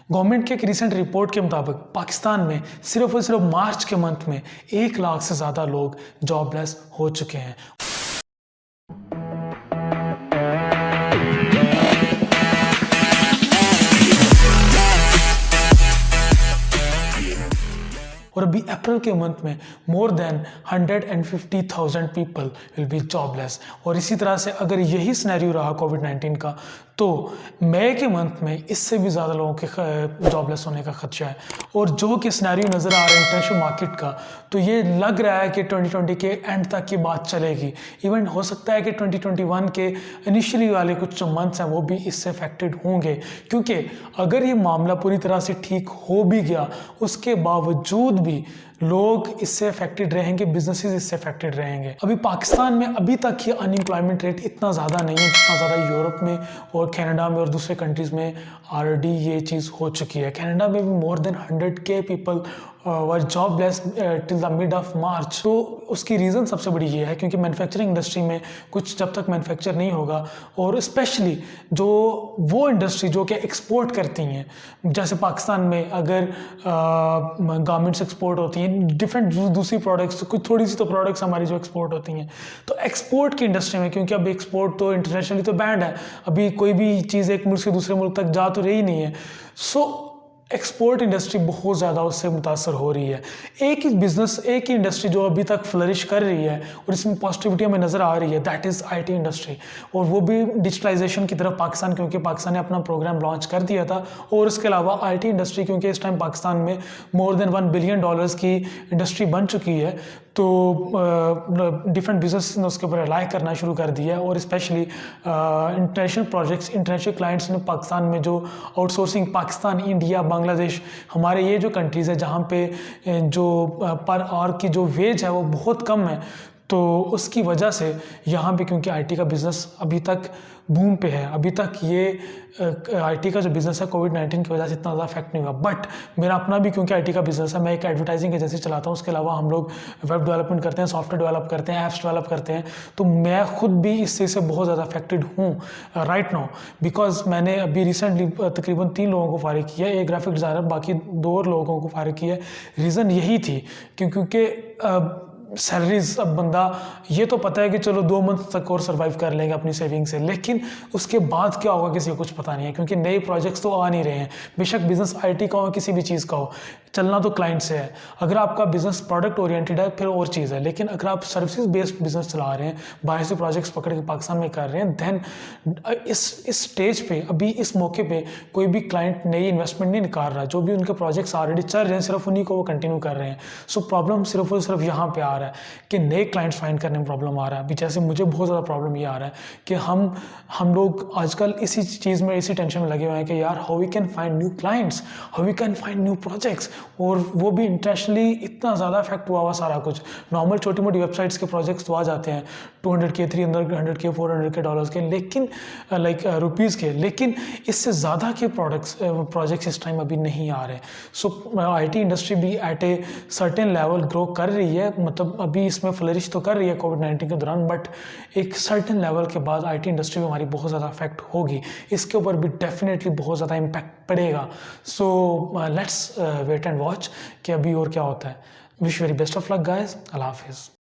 Government की एक recent report के मुताबिक पाकिस्तान में सिर्फ और सिर्फ मार्च के मंथ में 1 लाख से ज़्यादा लोग जॉबलेस हो चुके हैं। और अभी अप्रैल के मंथ में more than 150,000 people will be jobless. और इसी तरह से अगर यही सिनेरियो रहा कोविड-19 का, तो मई के मंथ में इससे भी ज़्यादा लोगों के जॉबलेस होने का खदशा है। और जो कि सिनेरियो नज़र आ रहा है इंटरनेशनल मार्केट का, तो ये लग रहा है कि 2020 के एंड तक की बात चलेगी। इवन हो सकता है कि 2021 के इनिशियली वाले कुछ जो मंथ्स हैं वो भी इससे अफेक्टेड होंगे, क्योंकि अगर ये मामला पूरी तरह से ठीक हो भी गया, उसके बावजूद भी लोग इससे अफेक्टेड रहेंगे, बिजनेसेस इससे अफेक्टेड रहेंगे। अभी पाकिस्तान में अभी तक ये अनएम्प्लॉयमेंट रेट इतना ज़्यादा नहीं है जितना ज़्यादा यूरोप में और कनाडा में और दूसरे कंट्रीज़ में ऑलरेडी ये चीज़ हो चुकी है। कनाडा में भी more than 100K people were jobless till the mid of March. तो उसकी रीज़न सबसे बड़ी ये है क्योंकि मैन्युफैक्चरिंग इंडस्ट्री में कुछ जब तक मैन्युफैक्चर नहीं होगा, और स्पेशली जो वो इंडस्ट्री जो कि एक्सपोर्ट करती हैं, जैसे पाकिस्तान में अगर गारमेंट्स एक्सपोर्ट होती हैं, डिफरेंट दूसरी प्रोडक्ट्स, कुछ थोड़ी सी तो प्रोडक्ट्स हमारी जो एक्सपोर्ट होती हैं, तो एक्सपोर्ट की इंडस्ट्री में, क्योंकि अब एक्सपोर्ट तो इंटरनेशनली तो बैंड है, अभी कोई भी चीज़ एक मुल्क से दूसरे मुल्क तक जा तो रही नहीं है, सो एक्सपोर्ट इंडस्ट्री बहुत ज़्यादा उससे मुतासर हो रही है। एक ही बिजनेस, एक ही इंडस्ट्री जो अभी तक फ्लरिश कर रही है और इसमें पॉजिटिविटी हमें नज़र आ रही है, दैट इज़ IT इंडस्ट्री। और वो भी डिजिटलाइजेशन की तरफ पाकिस्तान, क्योंकि पाकिस्तान ने अपना प्रोग्राम लॉन्च कर दिया था। और इसके अलावा IT इंडस्ट्री, क्योंकि इस टाइम पाकिस्तान में मोर देन $1 बिलियन की इंडस्ट्री बन चुकी है, तो डिफरेंट बिजनेस ने उसके ऊपर रिलाई करना शुरू कर दिया है। और specially international projects, international clients ने पाकिस्तान में जो आउटसोर्सिंग, पाकिस्तान, इंडिया, बांग्लादेश, हमारे ये जो कंट्रीज़ है जहाँ पे जो पर आवर की जो वेज है वो बहुत कम है, तो उसकी वजह से यहाँ पे क्योंकि IT का बिज़नेस अभी तक बूम पे है, अभी तक ये IT का जो बिज़नेस है कोविड-19 की वजह से इतना ज़्यादा अफेक्ट नहीं हुआ। बट मेरा अपना भी क्योंकि IT का बिज़नेस है, मैं एक एडवर्टाइजिंग एजेंसी चलाता हूँ, उसके अलावा हम लोग वेब डेवलपमेंट करते हैं, सॉफ्टवेयर डेवलप करते हैं, ऐप्स डेवलप करते हैं, तो मैं खुद भी इस चीज़ से बहुत ज़्यादा अफेक्टेड हूँ राइट नाउ, बिकॉज मैंने अभी रिसेंटली तकरीबन 3 लोगों को फारिग किया, एक ग्राफिक डिज़ाइनर, बाकी 2 और लोगों को फारिग किया। रीज़न यही थी क्योंकि सैलरीज, अब बंदा ये तो पता है कि चलो 2 मंथ तक और सर्वाइव कर लेंगे अपनी सेविंग से, लेकिन उसके बाद क्या होगा किसी को कुछ पता नहीं है, क्योंकि नए प्रोजेक्ट्स तो आ नहीं रहे हैं। बेशक बिजनेस IT का हो, किसी भी चीज़ का हो, चलना तो क्लाइंट से है। अगर आपका बिजनेस प्रोडक्ट ओरिएंटेड है फिर और चीज़ है, लेकिन अगर आप सर्विसेज बेस्ड बिजनेस चला रहे हैं, बाहर से प्रोजेक्ट्स पकड़ के पाकिस्तान में कर रहे हैं, देन इस स्टेज पे, अभी इस मौके पे कोई भी क्लाइंट नई इन्वेस्टमेंट नहीं निकाल रहा। जो भी उनके प्रोजेक्ट्स ऑलरेडी चल रहे हैं, सिर्फ उन्हीं को वो कंटिन्यू कर रहे हैं। सो प्रॉब्लम सिर्फ और सिर्फ यहाँ पे आ रहा है कि नए क्लाइंट्स फाइंड करने में प्रॉब्लम आ रहा है। अभी जैसे मुझे बहुत ज़्यादा प्रॉब्लम ये आ रहा है कि हम लोग आजकल इसी चीज़ में, इसी टेंशन में लगे हुए हैं कि यार how we can find new clients, how we can find new projects, और वो भी इंटरनेशनली इतना ज़्यादा इफेक्ट हुआ सारा कुछ। नॉर्मल छोटी मोटी वेबसाइट्स के प्रोजेक्ट्स तो आ जाते हैं 200K, 300K, 400K डॉलर्स के, लेकिन लाइक रुपीज़ के, लेकिन इससे ज़्यादा के प्रोजेक्ट्स इस टाइम अभी नहीं आ रहे। सो IT इंडस्ट्री भी at a certain level grow कर रही है, मतलब अभी इसमें फ्लरिश तो कर रही है कोविड-19 के दौरान, बट एक सर्टेन लेवल के बाद IT इंडस्ट्री में हमारी बहुत ज़्यादा इफेक्ट होगी, इसके ऊपर भी डेफिनेटली बहुत ज़्यादा इम्पैक्ट पड़ेगा। So let's wait and watch कि अभी और क्या होता है। Wish very best of luck guys. अल्लाह हाफिज़।